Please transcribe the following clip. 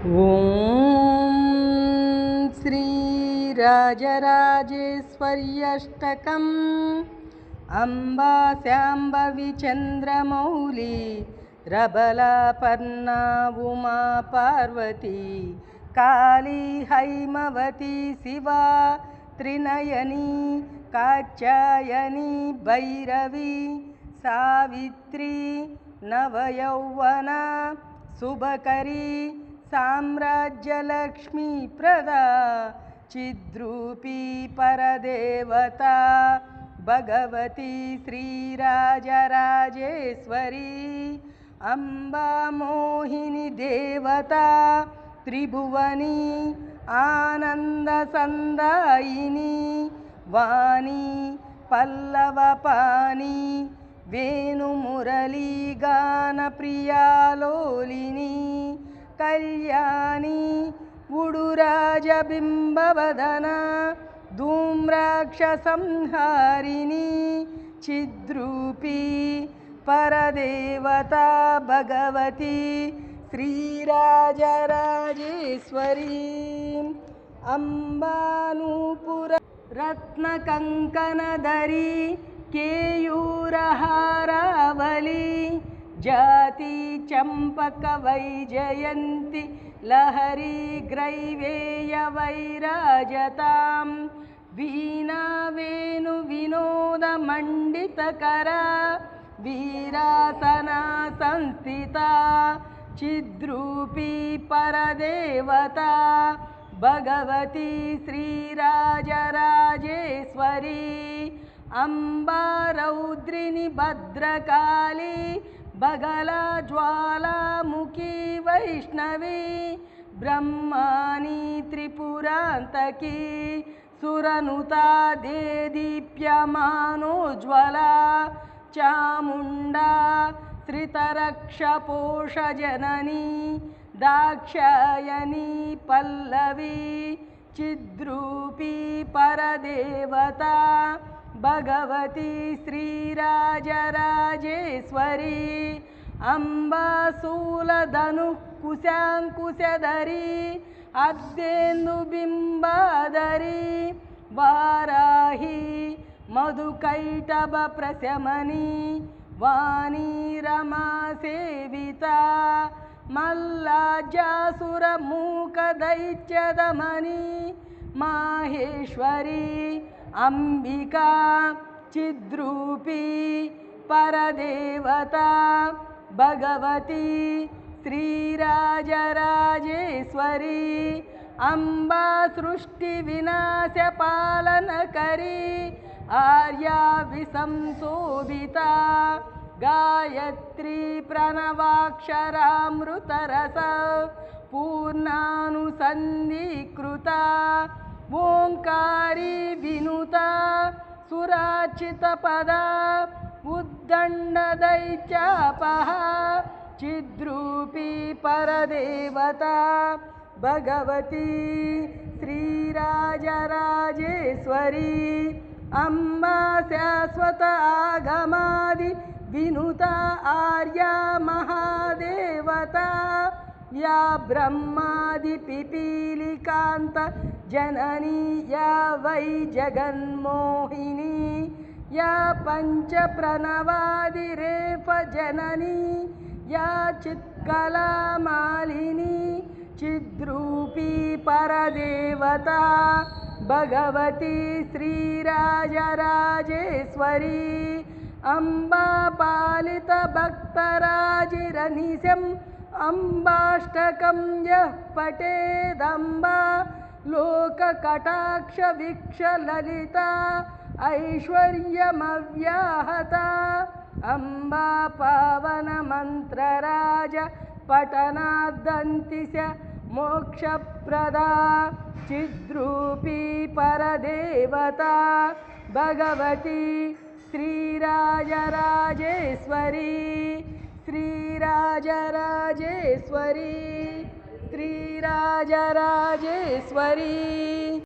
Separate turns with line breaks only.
ॐ श्रीराजराजेश्वर्यष्टकम् अम्बा शाम्भवी चन्द्रमौली रबलापर्णा उमा पार्वती काली हैमवती शिवा त्रिनयनी कात्यायनी भैरवी सावित्री नवयौवना शुभकरी साम्राज्यलक्ष्मी प्रदा चिद्रूपी परदेवता भगवती श्रीराजराजेश्वरी अम्बा मोहिनी देवता त्रिभुवनी आनन्दसन्दायिनी वाणी पल्लवपानी वेणुमुरलीगानप्रियालोलिनी कल्याणी उडुराजबिम्बवदना धूम्राक्षसंहारिणी चिद्रूपी परदेवता भगवती श्रीराजराजेश्वरी अम्बानूपुर रत्नकङ्कणधरी केयूरहारावली जाति चंपक वैजयंती लहरी ग्रैवेय वैराजतां वीणा वेणु विनोद मंडितकरा वीरासना संस्थिता चिद्रूपी परदेवता भगवती श्रीराजराजेश्वरी अम्बा रौद्रिणी भद्रकाली बगला ज्वालामुखी वैष्णवी ब्रह्माणी त्रिपुरान्तकी सुरनुता देदीप्यमानोज्ज्वला चामुण्डा श्रितरक्षपोषजननी दाक्षायणी पल्लवी चिद्रूपी परदेवता भगवती श्रीराजराजेश्वरी अम्बा शूलधनुकुशाङ्कुशधरी अद्येन्दुबिम्बाधरी वाराही मधुकैटभप्रशमनी वाणी रमासेविता मल्लाज्जासुरमूकदैत्यदमनी माहेश्वरी अंबिका चिद्रूपी परदेवता भगवती श्रीराजराजेश्वरी अम्बा सृष्टि विनाश पालनकरी आर्या विसंशोभिता गायत्री प्रणवाक्षरामृतरस पूर्णानुसन्धिकृता ओंकारी विनुता सुराचितपदा उद्दण्डदैत्यापहा चिद्रूपी परदेवता भगवती श्रीराजराजेश्वरी अम्बा शाश्वत आगमादि विनुता आर्या महादेवता या ब्रह्मादि पिपीलिकांत जननी या वै जगन्मोहिनी या पंच प्रणवादि रेफ जननी या चित्कला मालिनी चिद्रूपी परदेवता भगवती श्रीराजराजेश्वरी अम्बा पालित भक्तराजिरनिशम् अम्बाष्टकं यः पठेदम्बा लोककटाक्ष वीक्ष ललिता ऐश्वर्यमव्याहता अम्बा पावन मंत्रराज पठनाद्दन्तिश मोक्षप्रदा चिद्रूपी परदेवता भगवती श्रीराजराजेश्वरी श्रीराजराजेश्वरी श्रीराजराजेश्वरी।